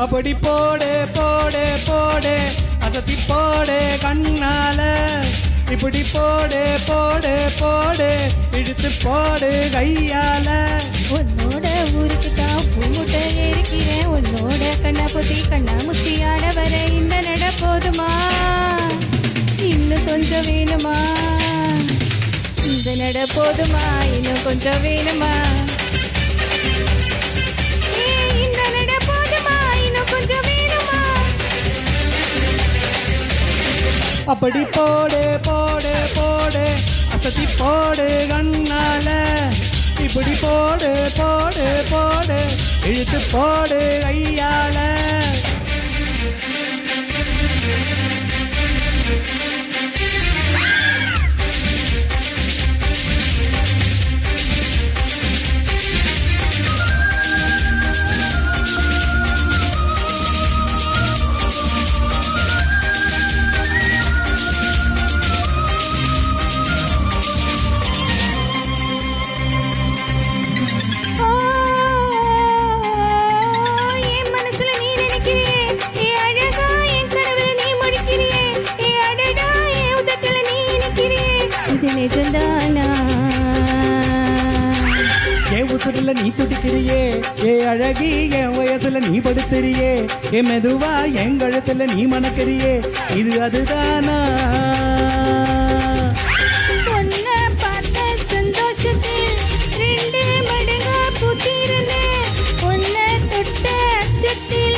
அப்படி போடு போடு போடு அசத்தி போடு கண்ணால இப்படி போடு போடு போடு இழுத்து போடு கையால. உன்னோட ஊருக்கு தான் பூமுட்டை இருக்கிறேன், உன்னோட கண்ணா பொத்தி கண்ணா முச்சி ஆட வர இந்த நட போதுமா, இன்னும் கொஞ்சம் வேணுமா, இந்த நட போதுமா, இன்னும் கொஞ்சம் வேணுமா, இந்த நட போதுமா, இன்னும் கொஞ்சம் வேணுமா. அப்படி போடு போடு போடு அசத்தி போடு கண்ணால இப்படி போடு போடு போடு இழுத்து போடு கையால. உசுரில் நீ துடிக்கிறியே ஏ அழகி, என் வயசுல நீ படுத்துறியே ஏ மெதுவா என் கழுத்துல நீ மணக்கிறியே, இது அதுதானா? உன்னை பார்த்த சந்தோஷத்தில் 2 மடங்கா பூத்திருந்தேன், உன்னை தொட்ட அச்சத்தில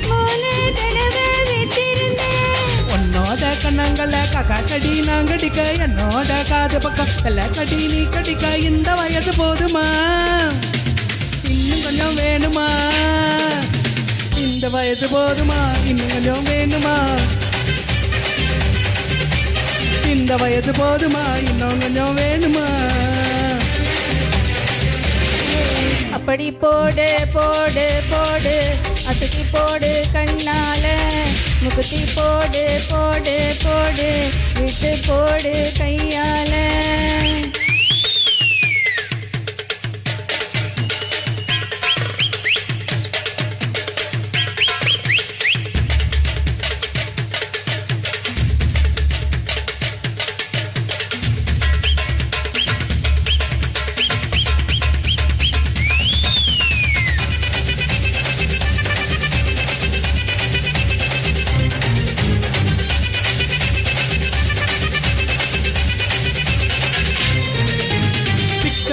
3 தடவை வெத்திருந்தேன். உன்னோட கண்ணங்கள காக்கா கடி நான் கடிக்க, என்னோட காது பக்கம் எல்ல கடி நீ கடிக்க, இந்த வயசு போதுமா, இன்னும் கொஞ்சம் வேணுமா, இந்த வயசு போதுமா, இன்னும் கொஞ்சம் வேணுமா, இந்த வயசு போதுமா, இன்னும் கொஞ்சம் வேணுமா. அப்படி போடு போடு போடு அசத்தி போடு கண்ணால, முகத்தி போடு போடு போடு விட்டு போடு கையால.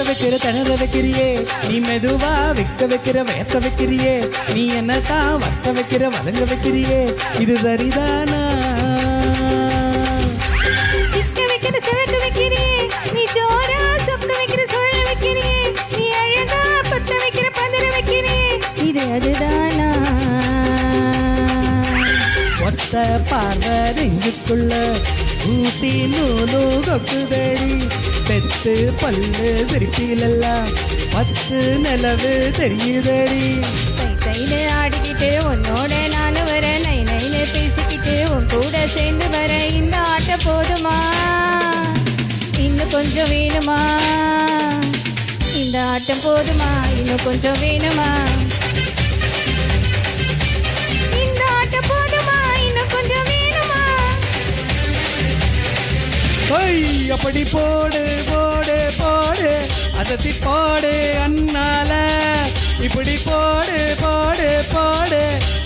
வைக்கிற தனத வைக்கிறியே நீ மெதுவா விக்க வைக்கிற வேக்க வைக்கிறியே, நீ என்னதான் வக்க வைக்கிற வதங்க வைக்கிறியே, இது சரிதானா? சிக்க வைக்கிற சிவக்க வைக்கிறியே, நீ ஜோரா சொக்க வைக்கிற சொல்ல வைக்கிறியே, நீ அழகா பத்த வைக்கிற பதற வைக்கிறியே, இது அதுதானா? ஒத்த பார்வை நெஞ்சுக்குள்ள ஊசி நூலு கொக்குதடி, பெத்து பல்லு சிரிப்பிலெல்லாம் 10 நிலவு தெரியுதடி. கையில ஆடிக்கிட்டு உன்னோட நானும் வர, நை நைன்னு பேசிக்கிட்டு உன் கூட சேர்ந்து வர, இந்த ஆட்ட போதுமா, இன்னும் கொஞ்சம் வேணுமா, இந்த ஆட்டம் போதுமா, இன்னும் கொஞ்சம் வேணுமா, இந்த ஆட்டம் போதுமா, இன்னும் கொஞ்சம் வேணுமா. அப்படி போடு போடு போடு அசத்தி போடு அண்ணால இப்படி போடு போடு போடு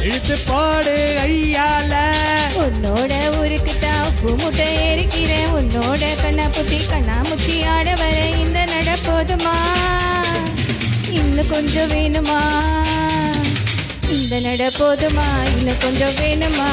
இழுத்து போடு ஐயால. உன்னோட ஊருக்கு தான் பூமுட்டை இருக்கிறேன், உன்னோட கண்ணா புத்தி கண்ணா முச்சி ஆட வர இந்த நட போதுமா, இன்னும் கொஞ்சம் வேணுமா, இந்த நட போதுமா, இன்னும் கொஞ்சம் வேணுமா.